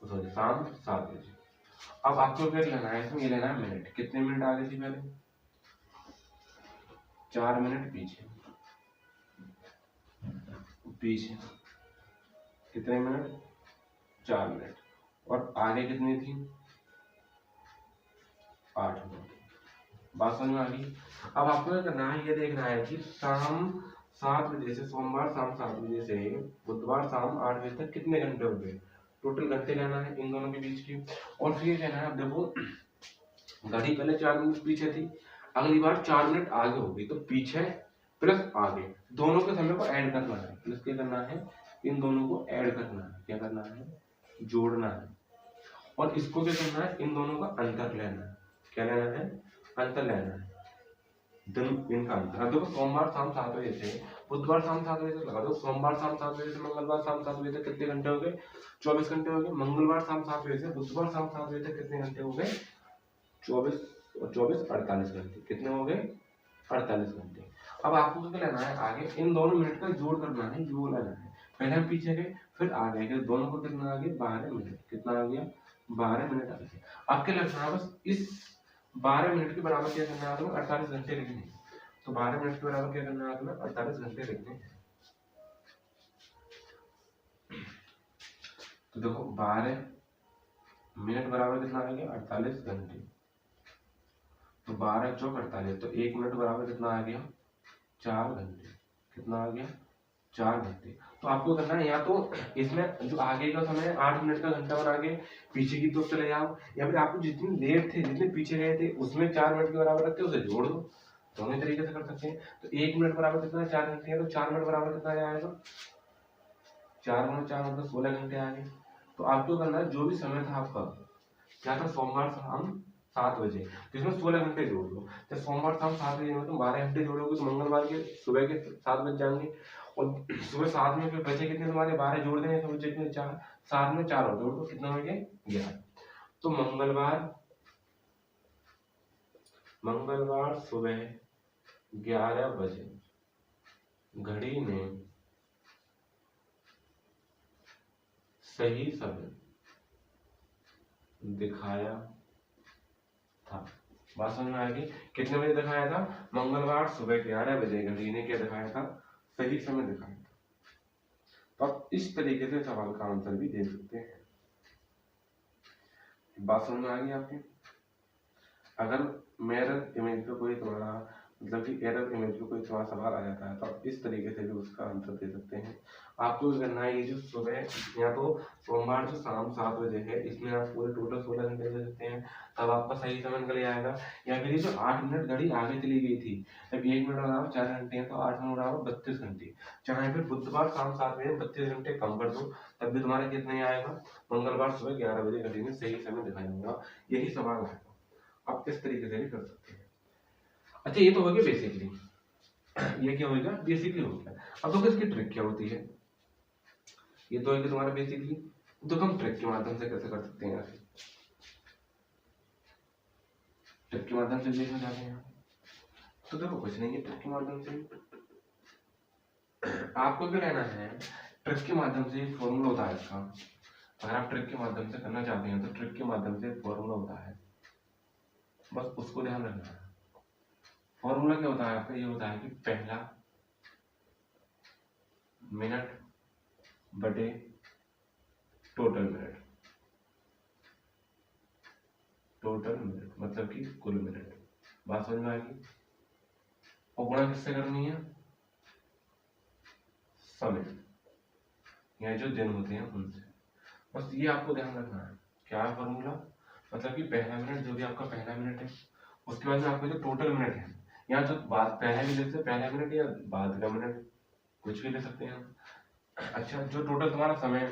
सॉरी शाम 7 बजे। अब आपको क्या लेना है इसमें, ये लेना है मिनट, कितने मिनट आगे थी पहले, 4 मिनट पीछे कितने मिनट, 4 मिनट, और आगे कितनी थी, 8 मिनट। बात समझ में आ गई। अब आपको क्या करना है, ये देखना है कि शाम 7 बजे से, सोमवार शाम 7 बजे से बुधवार शाम 8 बजे तक कितने घंटे हो गए, टोटल घंटे लेना है इन दोनों के बीच की। और फिर कहना है, अब देखो घड़ी पहले 4 मिनट पीछे थी, अगली बार 4 मिनट आगे होगी, तो पीछे प्लस आगे दोनों के समय को ऐड करना है। प्लस क्या करना है, इन दोनों को ऐड करना है, क्या करना है, जोड़ना है। और इसको क्या करना है, इन दोनों का अंतर लेना है। क्या लेना है, अंतर लेना है, इनका अंतर। अब देखो सोमवार शाम 7 बजे से बुधवार शाम 7 बजे तक लगा दो, सोमवार शाम 7 बजे से मंगलवार शाम 7 बजे तक कितने घंटे हो गए, 24 घंटे हो गए। मंगलवार शाम 7 बजे से बुधवार शाम 7 बजे तक कितने घंटे हो गए, 24 और 24 48 घंटे, कितने हो गए, 48 घंटे। अब आपको क्या लेना है, आगे इन दोनों मिनट का जोड़ करना है, योग लेना है। पहले हम पीछे गए, फिर आगे गए, दोनों को कितना आ गया 12 मिनट। कितना आ गया 12 मिनट आ गया। अब क्या लगना है, बस इस 12 मिनट के बराबर क्या करना है आपको, 48 घंटे लिखने हैं। तो 12 मिनट के बराबर क्या करना है आपको, 48 घंटे लिखने हैं। तो देखो 12 मिनट बराबर कितना आ गया 48 घंटे। तो 12 चौक 48, तो 1 मिनट बराबर कितना आ गया 4 घंटे। कितना आ गया 4 घंटे। तो आपको करना है, या तो इसमें जो आगे का समय है 8 मिनट का घंटा बना के पीछे की तरफ चले जाओ, या फिर आपको जितनी देर थे, जितने पीछे गए थे उसमें 4 मिनट के बराबर रखते उसे जोड़ दो। दोनों तरीके से कर सकते हैं। तो 1 मिनट बराबर कितना है 4 घंटे है, तो 4 मिनट बराबर कितना आएगा 4 गुना 4 मतलब 16 घंटे आ गए। तो आपको करना है, जो भी समय था आपका, क्या था सोमवार शाम 7 बजे, तो इसमें 16 घंटे जोड़ दो। जब सोमवार शाम 7 बजे में तुम 12 घंटे जोड़ोगे तो मंगलवार के सुबह के 7 बज जाएंगे, और सुबह 7 में फिर बचे कितने तुम्हारे 12 जोड़ देंगे तो बचे कितने 4, 7 में 4 और जोड़ दो, कितना हो गया 11। तो मंगलवार सुबह 11 बजे घड़ी ने सही समय दिखाया था। बात समझ में आएगी, कितने बजे दिखाया था, मंगलवार सुबह 11 बजे घड़ी ने क्या दिखाया था, सही समय दिखाया था। तो आप इस तरीके से सवाल का आंसर भी दे सकते हैं। बात समझ में आ गई आपकी। अगर मिरर इमेज पे कोई तुम्हारा मतलब कि एरर इमेज पे कोई तुम्हारा सवाल आ जाता है तो आप इस तरीके से भी उसका आंसर दे सकते हैं। आपको करना है, ये जो सुबह या तो सोमवार जो शाम 7 बजे है, इसमें आप पूरे टोटल 16 घंटे दे सकते हैं, तब आपका सही समय निकल आएगा। या फिर ये जो 8 मिनट घड़ी आगे चली गई थी, जब 1 मिनट बराबर 4 घंटे हैं तो 8 मिनट बराबर 32 घंटे, चाहे फिर बुधवार शाम 7 बजे 32 घंटे कम कर दो, तब भी तुम्हारा कितना ही आएगा, मंगलवार सुबह 11 बजे घड़ी में सही समय दिखाया होगा। यही सवाल है, आप इस तरीके से भी कर सकते हैं। अच्छा, ये तो हो गया बेसिकली, ये क्या होगा बेसिकली हो गया। अब देखो इसकी ट्रिक क्या होती है, ये तो है कि तुम्हारा बेसिकली, तो हम ट्रिक के माध्यम से कैसे कर सकते हैं यार, ट्रिक के माध्यम से देखना चाहते हैं। तो देखो कुछ नहीं है, ट्रिक के माध्यम से आपको क्या लेना है, ट्रिक के माध्यम से फॉर्मूला होता है इसका। अगर आप ट्रिक के माध्यम से करना चाहते हैं तो ट्रिक के माध्यम से फॉर्मूला होता है, बस उसको ध्यान रखना है। फॉर्मूला क्या होता है आपका, ये होता है कि पहला मिनट बटे टोटल मिनट, टोटल मिनट मतलब कि कुल मिनट। बात समझ में आएगी। और गुणा किससे करनी है, समय या जो दिन होते हैं उनसे। बस ये आपको ध्यान रखना है। क्या है फॉर्मूला, मतलब कि पहला मिनट जो भी आपका पहला मिनट है, उसके बाद में आपका जो टोटल मिनट है, या जो बाद पहला मिनट से पहला मिनट या बाद का मिनट, कुछ भी ले सकते हैं हम। अच्छा, जो टोटल तुम्हारा समय,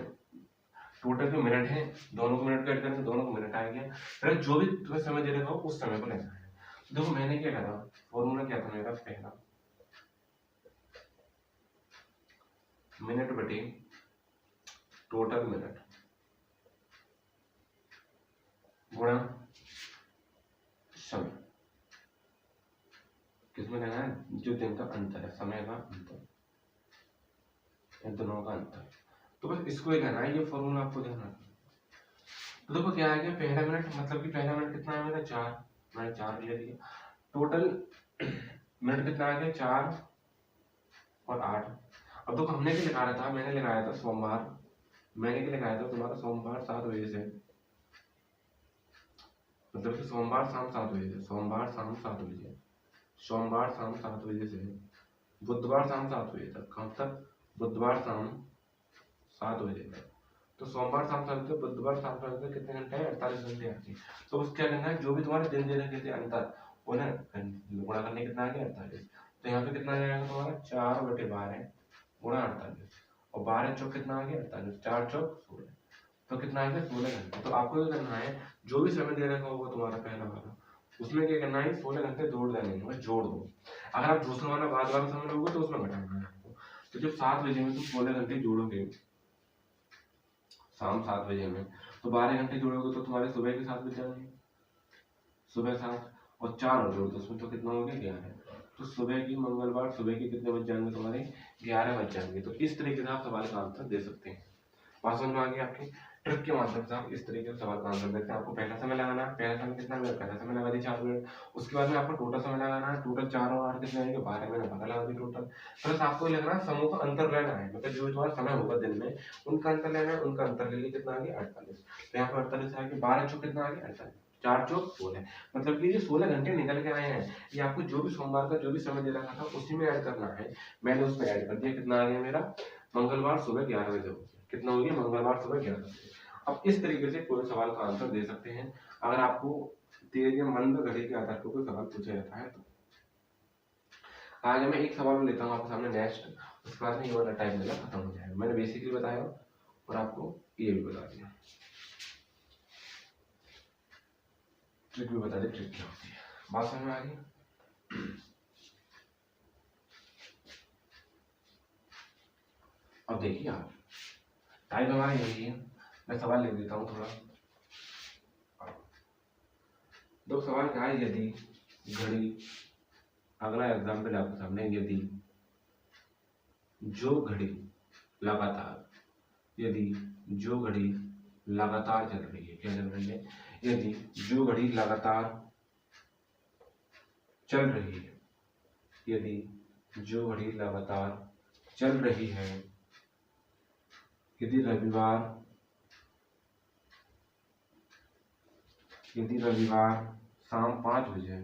टोटल जो मिनट है, दोनों को मिनट ऐड करेंगे, दोनों को मिनट आ गया, फिर जो भी तुम्हें समय दे रखा हो उस समय को लेना है। देखो मैंने क्या करा, फॉर्मूला क्या था मेरा, पहला मिनट बटे टोटल मिनट गुणा समय, किसमें लेना है, जो दिन का अंतर है, समय का अंतर, इन दोनों का अंतर। तो बस इसको ही लेना है, ये फॉर्मूला आपको ध्यान रखना। तो देखो क्या आ गया, पहला मिनट मतलब कि पहला मिनट कितना है मेरा 4, मैंने 4 ले लिया। टोटल मिनट कितना आ गया 4 और 8। अब देखो हमने क्या लिखा था, मैंने लगाया था सोमवार, मैंने क्या लगाया था तुम्हारा सोमवार 7 बजे से, मतलब कि सोमवार शाम 7 बजे से, सोमवार शाम 7 बजे, सोमवार शाम 7 बजे से बुधवार शाम 7 बजे तक, कब तक, बुधवार शाम 7 बजे तक। तो सोमवार शाम 7 बजे, बुधवार शाम 7 बजे कितने घंटे हैं, 48 घंटे आती है। तो उसके क्या करना है, जो भी तुम्हारे दिन दे रखे थे अंतर, उन्हें गुणा करने कितना आ गया 48। तो यहाँ पे कितना आ जाएगा तुम्हारा 4/12 गुणा 48, और 12 चौक कितना आ गया 48, 4 चौक 16, तो कितना आ गया 16 घंटे। तो आपको क्या करना है, जो भी समय दे रखा होगा तुम्हारा पहला वाला, उसमें क्या करना है 16 घंटे जोड़ देने हैं, बस जोड़ दो। अगर आप दूसरा वाला बाद वाला समय लोगे तो उसमें घटाना है आपको। तो जब 7 बजे में तुम 16 घंटे जोड़ोगे शाम 7 बजे में, तो 12 घंटे जोड़ोगे तो तुम्हारे सुबह के 7 बज जाएंगे, सुबह 7 और 4 और जोड़ दो उसमें, तो कितना हो गया 11। तो सुबह की मंगलवार सुबह के कितने बज जाएंगे तुम्हारे 11 बज जाएंगे। तो इस तरीके से आप सवाल का आंसर दे सकते हैं। बात समझ में आ गई आपकी। ट्रिक के माध्यम से आप इस तरीके से सवाल का आंसर देते हैं। आपको पहला समय लगाना है, पहला समय कितना मिनट, पहला समय लगा दी 4 मिनट। उसके बाद में आपको टोटल समय लगाना है, टोटल 4 और 8 कितने आएंगे 12 मिनट पता लगा दी टोटल। प्लस आपको लगना है समूह का अंतर लेना है, मतलब जो तुम्हारा समय होगा दिन में उनका अंतर लेना है, उनका अंतर ले लिए कितना आ गया 48। तो यहाँ पर 48 आएगा, 12 चौक कितना आ गया 48, 4 चौक 16, मतलब कि ये 16 घंटे निकल के आए हैं। ये आपको जो भी सोमवार का जो भी समय दे रखा था उसी में ऐड करना है। मैंने उसमें ऐड कर दिया, कितना आ गया मेरा मंगलवार सुबह 11 बजे हो गया। कितना हो गया मंगलवार सुबह 11 बजे। अब इस तरीके से कोई सवाल का आंसर दे सकते हैं अगर आपको तेज या मंद घड़ी के आधार पर कोई सवाल पूछा जाता है तो। आगे मैं एक सवाल लेता हूँ आपके सामने नेक्स्ट, उसके बाद में ये वाला टाइम मेरा खत्म हो जाएगा। मैंने बेसिकली बताया और आपको ये भी बता दिया, ट्रिक भी बता दी, ट्रिक क्या होती है। बात समझ में आ गई। अब देखिए आप, टाइम हमारा यही है। मैं सवाल लिख देता हूँ थोड़ा। दो सवाल क्या है, यदि घड़ी, अगला एग्जाम्पल आपके सामने, यदि जो घड़ी लगातार, यदि जो घड़ी लगातार चल रही है, क्या चल रही है, यदि जो घड़ी लगातार चल रही है, यदि जो घड़ी लगातार चल रही है, यदि रविवार शाम 5 बजे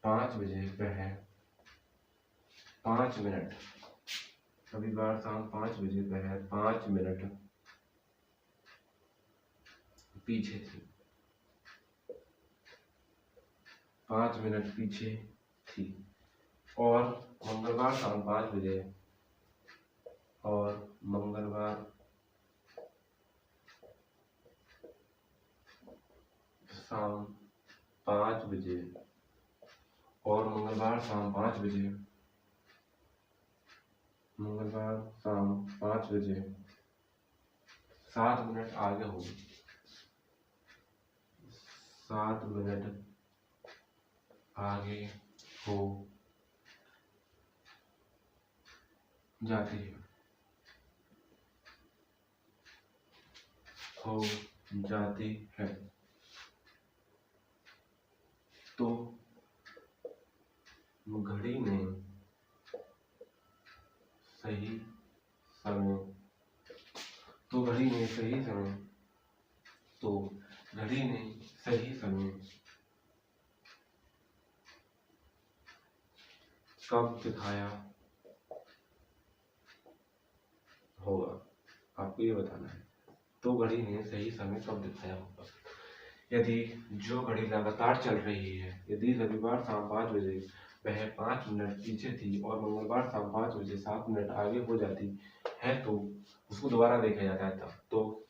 5 बजे वह 5 मिनट, रविवार शाम 5 बजे वह 5 मिनट पीछे थी, 5 मिनट पीछे थी, और मंगलवार शाम 5 बजे, और मंगलवार शाम 5 बजे, और मंगलवार शाम 5 बजे, मंगलवार शाम 5 बजे 7 मिनट आगे हो, 7 मिनट आगे हो जाती है, हो जाती है, तो घड़ी ने सही समय, तो घड़ी ने सही समय, तो घड़ी ने सही समय कब दिखाया होगा, आपको ये बताना है। तो घड़ी ने सही समय कब दिखाया होगा। यदि जो घड़ी लगातार चल रही है, यदि रविवार शाम 5 बजे वह 5 मिनट पीछे थी और मंगलवार शाम 5 बजे 7 मिनट आगे हो जाती है, तो उसको दोबारा देखा जाता है तब, तो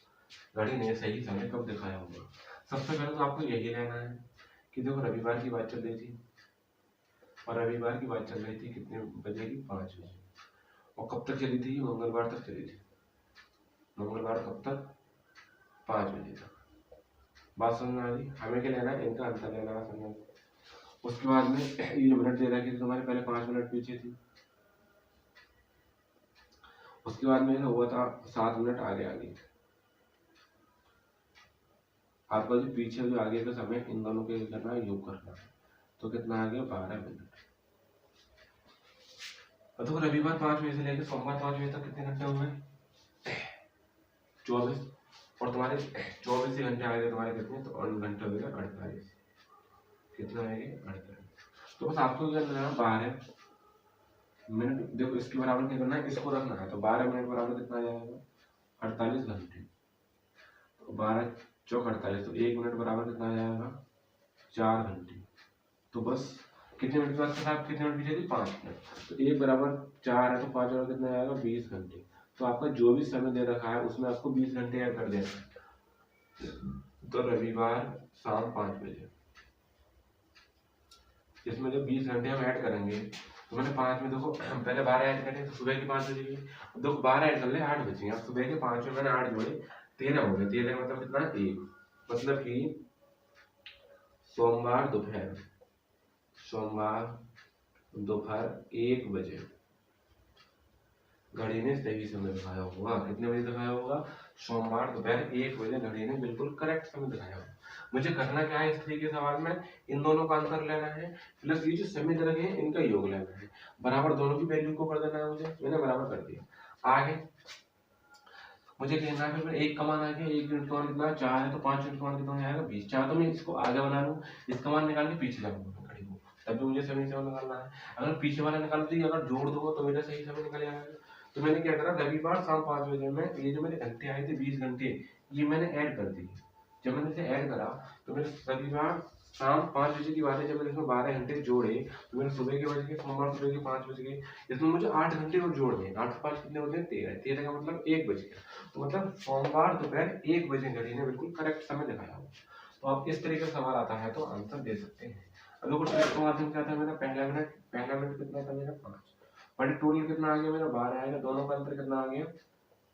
घड़ी ने सही समय कब दिखाया होगा। सबसे पहले तो आपको यही लेना है कि देखो रविवार की बात चल रही थी, और रविवार की बात चल रही थी कितने बजे की 5 बजे, और कब तक चली थी, मंगलवार तक चली थी, मंगलवार कब तक 5 बजे तक। बात समझ में आ गई। हमें क्या लेना है, इनका अंतर लेना है समय। उसके बाद में ये मिनट दे रखी थी तुम्हारे, पहले 5 मिनट पीछे थी, उसके बाद में हुआ था 7 मिनट आगे आ गई। आपका जो पीछे जो आगे का समय, इन दोनों के करना है, योग करना है, तो कितना आ गया 12 मिनट। तो रविवार 5 बजे से लेकर सोमवार 5 बजे तक कितने घंटे हुए 24, और तुम्हारे 24 घंटे आगे तुम्हारे कितने, तो घंटे हो गए 48, कितना आएंगे 48। तो बस आपको क्या करना है 12 मिनट, देखो इसके बराबर क्या करना है, इसको रखना है, तो 12 मिनट बराबर कितना आ जाएगा 48 घंटे, तो 12 चौक 48, तो 1 मिनट बराबर कितना आ जाएगा 4 घंटे। तो बस कितने मिनट के बाद साहब कितने मिनट पीछे थी 5 मिनट, तो 1 बराबर 4 है, तो 5 बराबर कितना आएगा 20 घंटे। तो आपका जो भी समय दे रखा है उसमें आपको 20 घंटे ऐड कर देना है। तो रविवार शाम 5 बजे, इसमें जो 20 घंटे हम ऐड करेंगे, तो मैंने 5 में देखो पहले 12 ऐड करें, तो सुबह के 5 बजे की देखो 12 ऐड कर ले 8 बजे, अब सुबह के 5 में मैंने 8 जोड़े 13 हो गए, 13 मतलब कितना 1, मतलब कि सोमवार दोपहर 1 बजे घड़ी ने सही समय दिखाया होगा। कितने बजे दिखाया होगा? सोमवार दोपहर 1 बजे घड़ी ने बिल्कुल करेक्ट समय दिखाया होगा। मुझे करना क्या है इस तरीके के सवाल में, इन दोनों का आंसर लेना है प्लस ये जो समय दे रखे हैं इनका योग लेना है, बराबर दोनों की वैल्यू को कर देना है। मैंने बराबर कर दिया। आगे मुझे कहना है फिर एक कमान आ गया, 1 यूनिट का मान कितना 4 है तो 5 यूनिट का मान कितना आएगा 20। चाहे तो मैं इसको आगे बना लूँ, इसका मान निकाल के पीछे जाऊंगा घड़ी को, तब भी मुझे सही समय निकालना है। अगर पीछे वाला निकाल दी, अगर जोड़ दूंगा तो मेरा सही समय निकल जाएगा। तो मैंने क्या करा, रविवार शाम 5 बजे में ये जो मेरे घंटे आए थे 20 घंटे, ये मैंने ऐड कर दिए। जब मैंने इसे ऐड करा तो मेरे रविवार शाम 5 बजे की बात है, जब मैंने इसमें 12 घंटे जोड़े तो मेरे सुबह के बज गए, सोमवार सुबह के 5 बज गए। इसमें मुझे 8 घंटे और जोड़ दिए, 8 5 कितने होते हैं 13, 13 का मतलब 1 बज गया। तो मतलब सोमवार दोपहर 1 बजे घड़ी ने बिल्कुल करेक्ट समय दिखाया हो। तो आप इस तरीके का सवाल आता है तो आंसर दे सकते हैं। अगर कुछ इसके माध्यम क्या था, मेरा पहला मिनट कितना था मेरा 5, बट टोटल कितना आ गया मेरा 12 आएगा, दोनों का अंतर कितना आ गया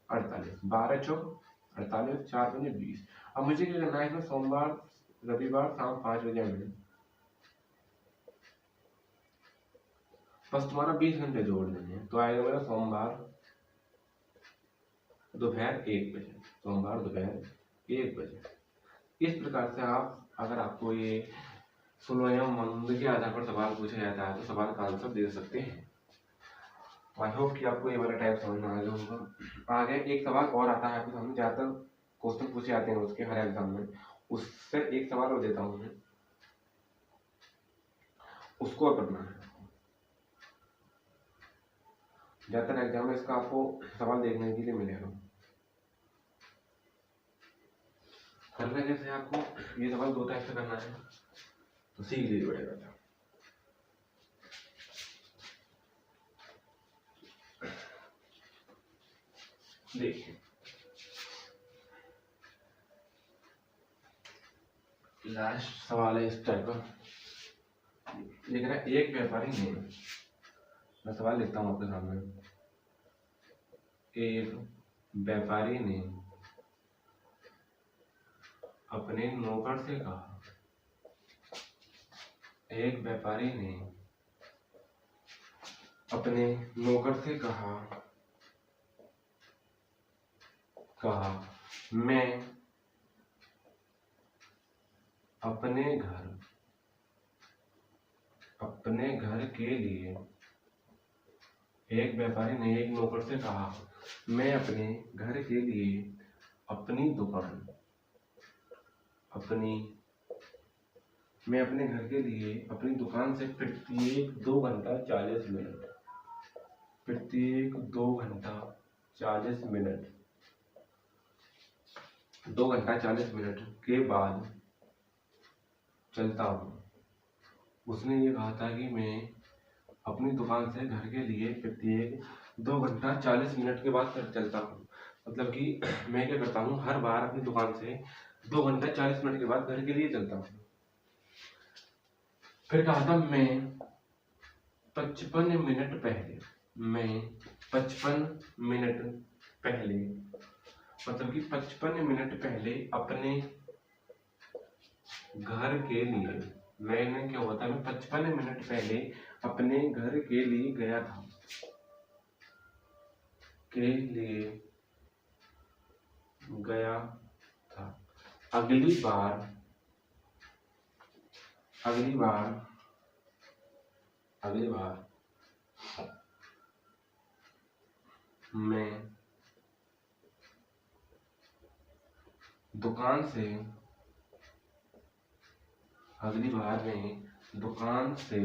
48, 12 चौक 48, 4 पंजे 20। अब मुझे क्या करना है, इसमें सोमवार रविवार शाम 5 बजे मिले, बस तुम्हारा 20 घंटे जोड़ देने हैं तो आएगा मेरा सोमवार दोपहर 1 बजे, सोमवार दोपहर 1 बजे। इस प्रकार से आप, अगर आपको ये सुनो एवं मंद के आधार पर सवाल पूछा जाता है तो सवाल का आंसर दे सकते हैं। आई होप कि आपको ये वाला टाइप समझ में आ गया होगा। आगे एक सवाल और आता है, आपके सामने ज्यादातर क्वेश्चन पूछे जाते हैं उसके हर एग्जाम में, उससे एक सवाल और देता हूँ मैं, उसको करना है। ज्यादातर एग्जाम में इसका आपको सवाल देखने के लिए मिलेगा। करना कैसे आपको, ये सवाल 2 टाइप से करना है तो सीख लीजिए बेटा। देखिए लास्ट सवाल है इस टाइप का, लिख रहा है एक व्यापारी ने, मैं सवाल लिखता हूँ आपके सामने, एक व्यापारी ने अपने नौकर से कहा, एक व्यापारी ने अपने नौकर से कहा मैं अपने घर के लिए, एक व्यापारी ने एक नौकर से कहा मैं अपने घर के लिए अपनी दुकान, मैं अपने घर के लिए अपनी दुकान से प्रत्येक 2 घंटा 40 मिनट, प्रत्येक 2 घंटा 40 मिनट, 2 घंटा 40 मिनट के बाद चलता हूँ। उसने ये कहा था कि मैं अपनी दुकान से घर के लिए प्रत्येक 2 घंटा 40 मिनट के बाद चलता हूँ। मतलब कि मैं क्या करता हूँ, हर बार अपनी दुकान से 2 घंटा 40 मिनट के बाद घर के लिए चलता हूँ। फिर कहा था मैं 55 मिनट पहले, मैं 55 मिनट पहले, मतलब कि 55 मिनट पहले अपने घर के लिए, मैंने क्या हुआ था, मैं 55 मिनट पहले अपने घर के लिए गया था, के लिए गया था। अगली बार मैं दुकान से, अगली बार मैं दुकान से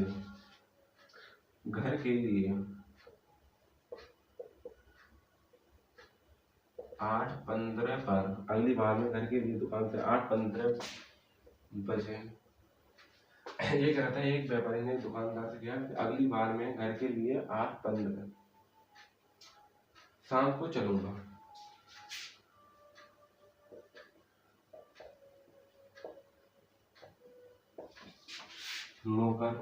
घर के लिए 8:15 पर, अगली बार में घर के लिए दुकान से 8:15 बजे, ये कह रहा था एक व्यापारी ने दुकानदार से किया अगली बार में घर के लिए 8:15 शाम को चलूंगा। नौकर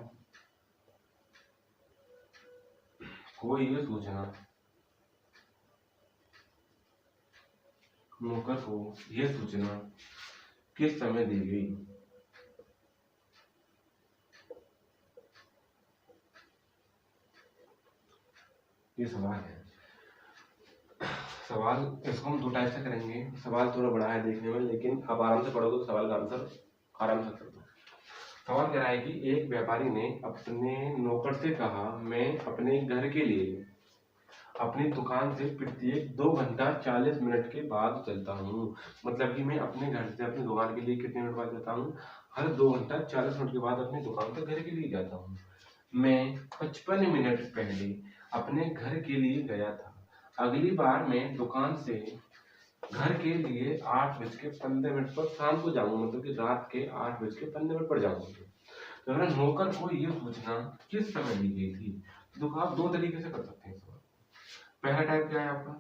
को ये सूचना, नौकर को यह सूचना किस समय दी गई, ये सवाल है। सवाल इसको हम दो टाइप से करेंगे। सवाल थोड़ा बड़ा है देखने में, लेकिन आप आराम से पढ़ोगे तो सवाल का आंसर आराम से कर दो। सवाल कह रहा है कि एक व्यापारी ने अपने नौकर से कहा, मैं अपने घर के लिए अपनी दुकान से प्रत्येक 2 घंटा 40 मिनट के बाद चलता हूँ। मतलब कि मैं अपने घर से अपनी दुकान के लिए कितने मिनट बाद जाता हूँ? हर 2 घंटा 40 मिनट के बाद अपनी दुकान से घर के लिए जाता हूँ। मैं 55 मिनट पहले अपने घर के लिए गया था। अगली बार मैं दुकान से घर के लिए 8:15 पर शाम को जाऊंगा, मतलब कि रात के 8:15 पर जाऊंगा। तो अगर नौकर को ये सूचना किस समय दी गई थी, तो आप दो तरीके से कर सकते हैं सवाल। पहला टाइप क्या है आपका?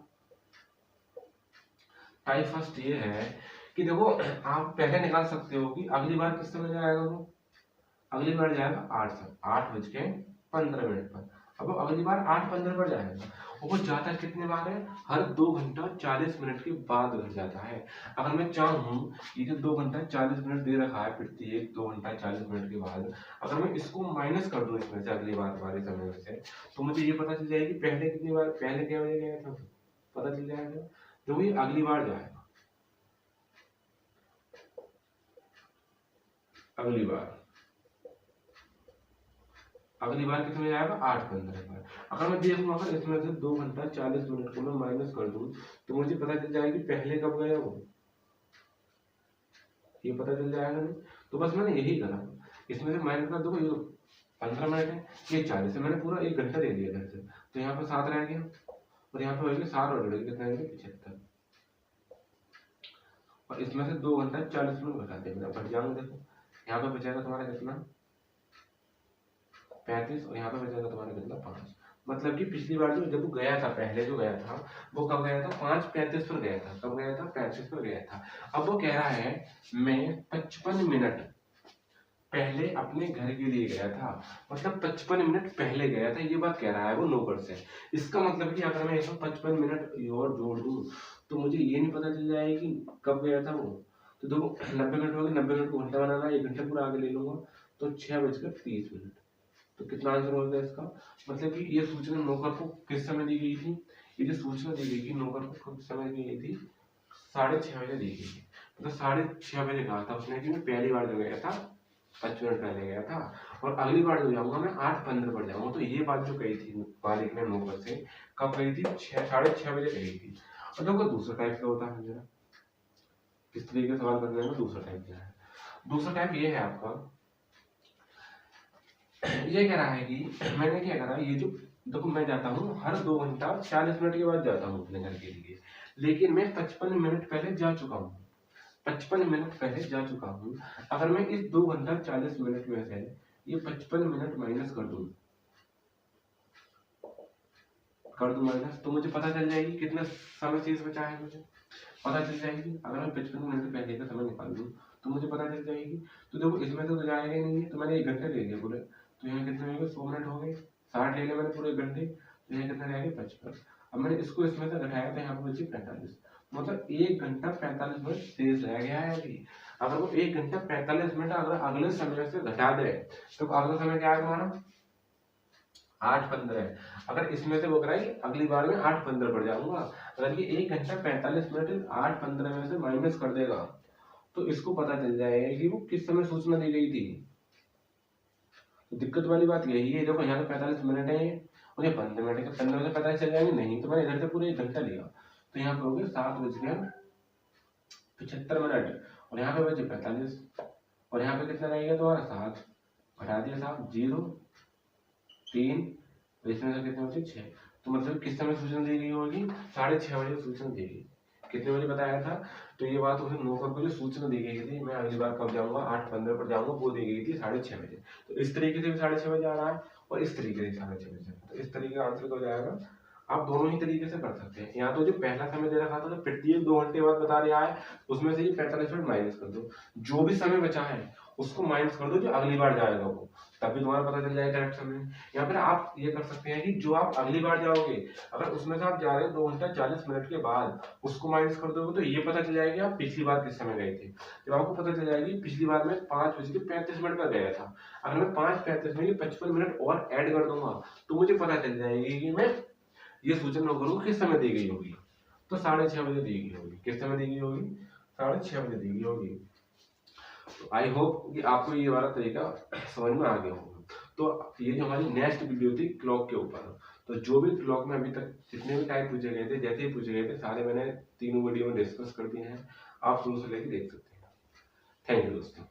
टाइप फर्स्ट ये है कि देखो, आप पहले निकाल सकते हो कि अगली बार किस समय जाएगा वो। अगली बार जाएगा 8:15 पर। अब वो अगली बार 8:15 पर जाएगा, वो जाता कितने बार है? हर 2 घंटा 40 मिनट के बाद घर जाता है। अगर मैं चाहूँ, ये जो 2 घंटा 40 मिनट दे रखा है प्रत्येक 2 घंटा 40 मिनट के बाद, अगर मैं इसको माइनस कर दूं इसमें से, अगली बार वाले समय से, तो मुझे ये पता चल जाएगी पहले कितनी बार, पहले क्या बजे गया था, पता चल जाएगा। जो ये अगली बार जाएगा, अगली बार कितने जाएगा? 8:15 पर। अगर मैं देखूँ, अगर इसमें से 2 घंटा 40 मिनट को मैं माइनस कर दूं, तो मुझे पता चल जाएगी पहले कब गया वो, ये पता चल जाएगा नहीं। तो बस मैंने यही करा, इसमें से माइनस कर दो, ये 15 मिनट है, ये 40 है, मैंने पूरा 1 घंटा दे दिया घर से, तो यहाँ पे 7 रह गया, और यहाँ पे हो गया 7 और कितना है? 75। और इसमें से 2 घंटा 40 मिनट घटा दिया, बच जाऊंगा। देखो यहाँ पे बचेगा तुम्हारा कितना? 35, और यहाँ पे बचेगा तुम्हारा कितना? 5। मतलब कि पिछली बार जो जब वो गया था, पहले जो गया था वो कब गया था? 5:35 पर गया था। कब गया था? 35 पर गया था। अब वो कह रहा है मैं 55 मिनट पहले अपने घर के लिए गया था, मतलब 55 मिनट पहले गया था, ये बात कह रहा है वो नौकर से। इसका मतलब कि अगर मैं इसमें 55 मिनट और जोड़ दूं, तो मुझे ये नहीं पता चल जाएगा कि कब गया था वो। तो देखो 90 मिनट हो गए, 90 मिनट को घंटा बनाना, 1 घंटा पूरा आगे ले लूंगा, तो 6:30। तो कितना आंसर हो गया इसका? मतलब कि ये सूचना नौकर को किस समय दी गई थी? ये जो सूचना दी गई थी नौकर को किस समय दी गई थी? 6:30 बजे दी गई थी। मतलब 6:30 बजे कहा था उसने कि मैं पहली बार जो गया था 5 मिनट पहले गया था, और अगली बार जो जाऊंगा मैं 8:15 पर जाऊंगा। तो ये बात जो कही थी मालिक ने नौकर से, कब कही थी? 6:30 बजे कही थी। और देखो दूसरा टाइप क्या होता है, जरा किस तरीके से सवाल करने में दूसरा टाइप क्या है? दूसरा टाइप ये है आपका, ये कह रहा है कि मैंने क्या करा, ये जो देखो मैं जाता हूँ हर 2 घंटा 40 मिनट के बाद जाता हूँ अपने घर के लिए, लेकिन मैं 55 मिनट पहले जा चुका हूँ। 55 मिनट पहले जा चुका हूँ। अगर मैं इस 2 घंटा 40 मिनट में से ये 55 मिनट माइनस कर दूं माइनस, तो मुझे पता चल जाएगी कितना समय शेष बचा है, मुझे पता चल जाएगी। अगर मैं 55 मिनट पहले का समय निकाल दूं तो मुझे पता चल जाएगी। तो देखो इसमें तो जाएगा ही नहीं है, तो मैंने 1 घंटे ले लिया पूरे, तो यहाँ कितने हो गए? 100 मिनट हो गए। 60 ले लिया मैंने पूरे 1 घंटे, तो यहाँ कितना रह गया? 55। अब मैंने इसको इसमें से घटाया तो यहाँ पर बची 45, मतलब 1 घंटा 45 मिनट शेष रह गया है अभी। अगर वो 1 घंटा 45 मिनट अगर अगले समय से घटा दे, तो अगला समय क्या है तुम्हारा? 8:15 है। अगर इसमें से वो कराई अगली बार में 8:15 पर जाऊंगा। अगर ये 1 घंटा 45 मिनट 8:15 में से माइनस कर देगा, तो इसको पता चल जाएगा कि वो किस समय सूचना दी गई थी। तो दिक्कत वाली बात यही है, देखो यहाँ पे 45 मिनट है और ये 15 मिनट है, 15 से 45 चल जाएंगे नहीं, तो मैंने इधर से पूरे 1 घंटा लिया, तो यहाँ पे हो गए 7:75, और यहाँ पे बचे 45, और यहाँ पे कितना रहेगा तुम्हारा? 7 घटा दिया, 7 0 3, तो इसमें से कितने बचे? 6। तो मतलब किस समय सूचना दी गई होगी? 6:30 बजे सूचना दी गई। कितने बजे बताया था? तो ये बात उसे नौकर को जो सूचना दी गई थी मैं अगली बार कब जाऊंगा 8:15 पर जाऊंगा, वो दी गई थी 6:30 बजे। तो इस तरीके से भी 6:30 बजे आ रहा है और इस तरीके से 6:30 बजे। तो इस तरीके का आंसर हो जाएगा। आप दोनों ही तरीके से कर सकते हैं। यहाँ तो जो पहला समय दे रखा था तो प्रत्येक 2 घंटे बाद बता रहा है, उसमें से ये 45 मिनट माइनस कर दो, जो भी समय बचा है उसको माइनस कर दो जो अगली बार जाएगा वो, तभी तुम्हारा पता चल जाएगा करेक्ट समय। या फिर आप ये कर सकते हैं कि जो आप अगली बार जाओगे, अगर उसमें से आप जा रहे हो 2 घंटा 40 मिनट के बाद, उसको माइनस कर दोगे तो ये पता चल जाएगा आप पिछली बार किस समय गए थे। जब आपको पता चल जाएगी पिछली बार में 5:35 पर गया था, अगर मैं 5:35 में 55 मिनट और ऐड कर दूंगा तो मुझे पता चल जाएगी कि मैं ये सूचना करूँ किस समय दी गई होगी, तो 6:30 बजे दी गई होगी। किस समय दी गई होगी? 6:30 बजे दी गई होगी। तो आई होप कि आपको ये वाला तरीका समझ में आ गया होगा। तो ये जो हमारी नेक्स्ट वीडियो थी क्लॉक के ऊपर, तो जो भी क्लॉक में अभी तक जितने भी टाइप पूछे गए थे, जैसे ही पूछे गए थे, सारे मैंने तीनों वीडियो में डिस्कस कर दिए हैं। आप शुरू से लेकर देख सकते हैं। थैंक यू दोस्तों।